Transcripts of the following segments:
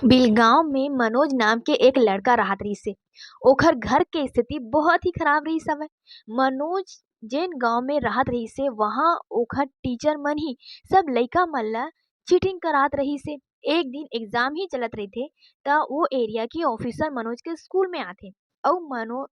बिलगांव में मनोज नाम के एक लड़का रहत रहिस हे। ओकर घर के स्थिति बहुत ही खराब रहिस हवय। मनोज जेन गाँव में रहत रहिस हे वहाँ ओकर टीचर मन ही सब लइका मन ला चीटिंग करात रहिस हे। एक दिन एग्जाम ही चलत रहिथे त ओ एरिया के ऑफिसर मनोज के स्कूल में आथे अउ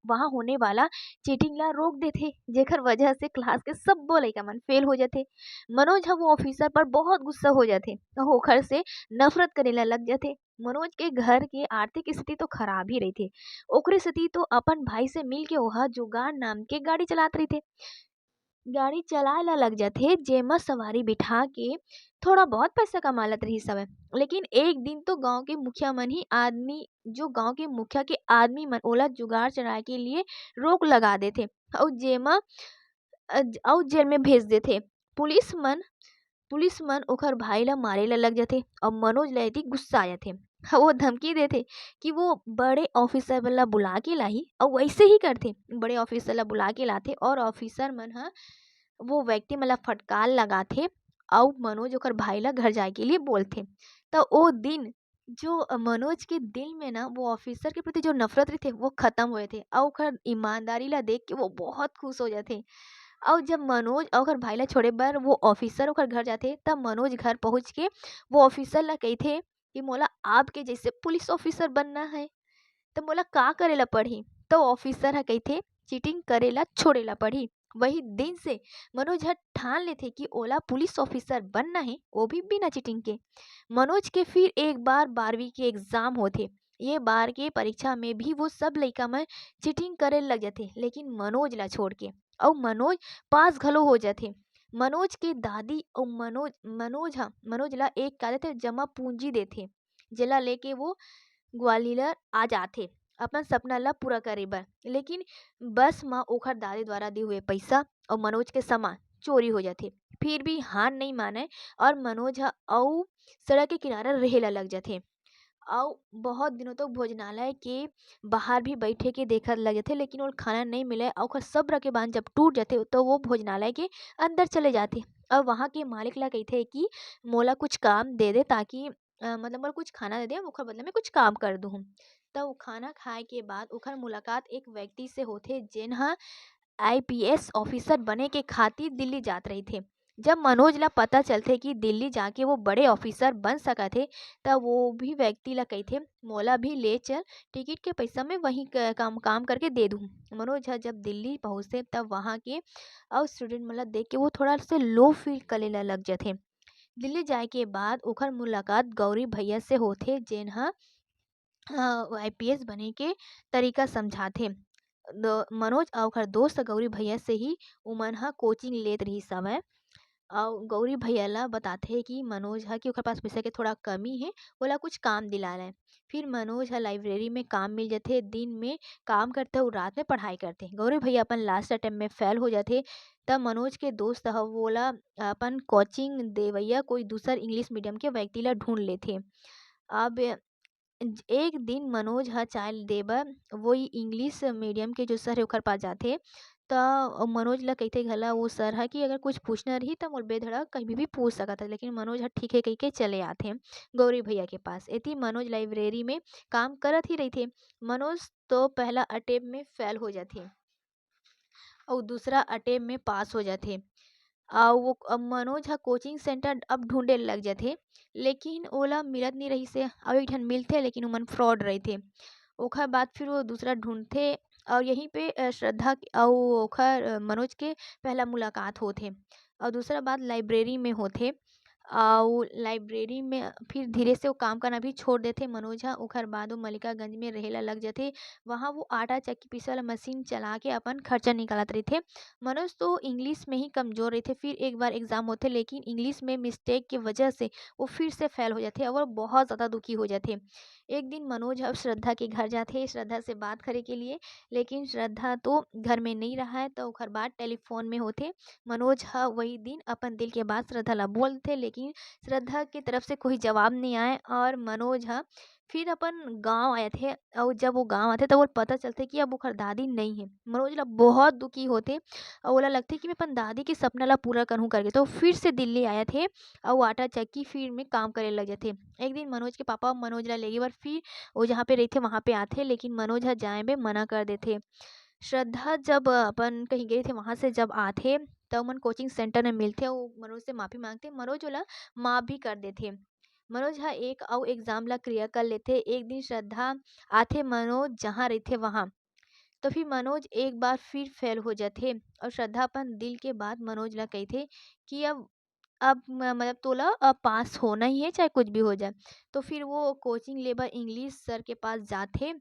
वहाँ होने वाला चीटिंग ला रोक देथे, जेकर वजह से क्लास के सब्बो लइका मन फेल हो जाथे। मनोज ह वो ऑफिसर पर बहुत गुस्सा हो जाथे अउ ओखर से नफरत करे ला लग जाथे। मनोज के घर के आर्थिक स्थिति तो खराब ही रहिथे। ओकरे सेती तो अपन भाई से मिल के ओहा जुगाड़ नाम के गाड़ी चलात रहिथे। गाड़ी चलाए ला लग जाथे जेमा सवारी बिठा के थोड़ा बहुत पैसा कमा लेत रहिस हवय। लेकिन एक दिन तो गाँव के मुखिया के आदमी मन ओला जुगाड़ चलाए के लिए रोक लगा देथे अउ जेल में भेज देथे। पुलिस मन ओकर भाई ला मारे ला लग जाथे और मनोज ला एती गुस्सा आ जाथे। वो धमकी देथे कि वो बड़े ऑफिसर ला बुला के लाही और वैसे ही करथे। बड़े ऑफिसर ला बुला के लाथे और ऑफिसर मन ह वो व्यक्ति मन ला फटकार लगाथे अउ मनोज ओकर भाई ला घर जाए के लिए बोलथे। त ओ दिन जो मनोज के दिल में ना वो ऑफिसर के प्रति जो नफरत रहिथे वो खत्म हो जाथे अउ ओकर ईमानदारी ला देख के वो बहुत खुश हो जाथे। और जब मनोज और ओकर भाई ला छोड़े बर वो ऑफिसर ओकर घर जाथे तब मनोज घर पहुंच के वो ऑफिसर ला कहिथे कि मोला आपके जैसे पुलिस ऑफिसर बनना है तो मोला का करे ला पड़ही। तो ऑफिसर ह कहिथे चीटिंग करे ला छोड़े ला पड़ही। वही दिन से मनोज ह ठान लेथे कि ओला पुलिस ऑफिसर बनना है, वो भी बिना चीटिंग के। मनोज के फिर एक बार 12वीं के एग्जाम होथे। ये बार के परीक्षा में भी वो सब लइका मन चीटिंग करे लग जाथे लेकिन मनोज ला छोड़ के अउ मनोज पास घलो हो जाथे। मनोज के दादी अउ मनोज ला एक का देथे जमा पूंजी देथे जेला लेके वो ग्वालियर आ जाथे अपन सपना ला पूरा करे बर। लेकिन बस म ओखर दादी द्वारा दिए हुए पैसा और मनोज के सामान चोरी हो जाथे। फिर भी हार नहीं माने और मनोज ह अउ सड़क के किनारे रहें ला लग जाथे अउ बहुत दिनों तक भोजनालय के बाहर भी बैठे के देखत लग जाथे लेकिन ओला खाना नहीं मिले अउ ओकर सब्र के बांध जब टूट जाथे तो वो भोजनालय के अंदर चले जाथे और वहाँ के मालिक ला कहिथे कि मोला कुछ काम दे दे ताकि मतलब मोला कुछ खाना दे दे ओखर बदला में कुछ काम कर दूहूँ। तब खाना खाए के बाद ओखर मुलाकात एक व्यक्ति से होथे जेन ह आईपीएस ऑफिसर बने के खातिर दिल्ली जात रहिथे। जब मनोज ला पता चलथे कि दिल्ली जाके वो बड़े ऑफिसर बन सकत हे तब वो भी व्यक्ति ला कहिथे मोला भी ले चल, टिकट के पैसा मैं वहीं काम करके दे दूँ। मनोज ह जब दिल्ली पहुँचथे तब वहाँ के अउ स्टूडेंट मन ला देख के वो थोड़ा से लो फील करे ला लग जाथे। दिल्ली जाए के बाद ओखर मुलाकात गौरी भैया से होथे जेन ह आईपीएस बने के तरीका समझाथे। मनोज अउ ओखर दोस्त गौरी भैया से ही ओमन ह कोचिंग लेत रिहिस हवय अउ गौरी भैया ला बताथे कि मनोज ह कि ओखर पास पैसा के थोड़ा कमी हे ओला कुछ काम दिलाना। फिर मनोज ह लाइब्रेरी में काम मिल जाथे, दिन में काम करथे अउ रात में पढ़ाई करथे। गौरी भैया अपन लास्ट अटेम्प्ट में फेल हो जाथे तब मनोज के दोस्त ह ओला अपन कोचिंग देवइया कोई दूसर इंग्लिश मीडियम के व्यक्ति ला ढूंढ लेथे। अब एक दिन मनोज ह चाय दे बर वही इंग्लिश मीडियम के जो सर हे ओखर पास जाथे त मनोज ला कहिथे घला वो सर ह कि अगर कुछ पूछना रही त मोर बेधड़क कभी भी पूछ सकत हस। लेकिन मनोज ह ठीक हे कहिके चले आथे गौरी भैया के पास। एती मनोज लाइब्रेरी में काम करत ही रहिथे। मनोज तो पहला अटेम्प्ट में फेल हो जाथे अउ दूसरा अटेम्प्ट में पास हो जाथे। अब मनोज ह कोचिंग सेंटर अब ढूंढे लग जाथे लेकिन ओला मिलत नहीं रहिस हे अउ एक ठन मिलथे लेकिन ओमन फ्रॉड रहिथे। ओखर बाद फिर वो दूसरा ढूंढथे और यहीं पे श्रद्धा अउ ओखर मनोज के पहला मुलाकात होथे और दूसरा बात लाइब्रेरी में होथे अउ लाइब्रेरी में फिर धीरे से वो काम करना भी छोड़ देथे मनोज ह। ओखर बाद वो मल्लिकागंज में रहें ला लग जाथे। वहाँ वो आटा चक्की पीसे वाला मशीन चला के अपन खर्चा निकालत रहिथे। मनोज तो इंग्लिश में ही कमजोर रहिथे। फिर एक बार एग्जाम होथे लेकिन इंग्लिश में मिस्टेक के वजह से वो फिर से फेल हो जाथे और बहुत ज़्यादा दुखी हो जाथे। एक दिन मनोज अब श्रद्धा के घर जाथे श्रद्धा से बात करे के लिए लेकिन श्रद्धा तो घर में नहीं रहा तो ओखर बात टेलीफोन में होथे। मनोज ह वही दिन अपन दिल के बात श्रद्धा ला बोलथे लेकिन लेकिन श्रद्धा की तरफ से कोई जवाब नहीं आए और मनोज ह फिर अपन गाँव आए थे और जब वो गाँव आथे तब ओला पता चलथे कि अब ओकर दादी नहीं हे। मनोज ल बहुत दुखी होथे और ओला लगथे कि मैं अपन दादी के सपना ला पूरा करहूँ करके तो फिर से दिल्ली आए थे और वो आटा चक्की फिर में काम करे लग जाथे। एक दिन मनोज के पापा मनोज ला लेगे बर फिर वो जहाँ पे रहिथे वहाँ पे आथे लेकिन मनोज ह जाए में मना कर देथे। श्रद्धा जब अपन कहीं गए थे वहाँ से जब आथे तब ओमन कोचिंग सेंटर में मिलथे अउ मनोज से माफ़ी माँगथे। मनोज ओला माफ़ भी कर देथे। मनोज ह एक अउ एग्ज़ाम ला क्लियर कर लेथे। एक दिन श्रद्धा आथे मनोज जहाँ रहिथे वहाँ। तो फिर मनोज एक बार फिर फेल हो जाथे और श्रद्धा अपन दिल के बात मनोज ला कहिथे कि अब मतलब तोला अब पास होना ही है चाहे कुछ भी हो जाए। तो फिर वो कोचिंग ले बर इंग्लिश सर के पास जाथे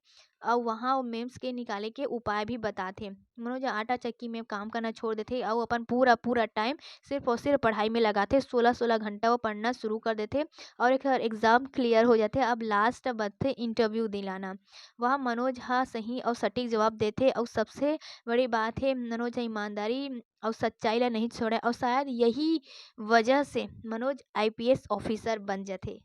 और वहाँ वो मेम्स के निकाले के उपाय भी बताथे। मनोज आटा चक्की में काम करना छोड़ देथे और अपन पूरा टाइम सिर्फ़ और सिर्फ़ पढ़ाई में लगाथे। 16-16 घंटा वो पढ़ना शुरू कर देथे और एखर एग्ज़ाम क्लियर हो जाथे। अब लास्ट बचथे इंटरव्यू दिलाना। वहाँ मनोज ह सही और सटीक जवाब देथे और सबसे बड़ी बात है मनोज ह ईमानदारी और सच्चाई ला नहीं छोड़े और शायद यही वजह से मनोज आईपीएस ऑफिसर बन जाथे।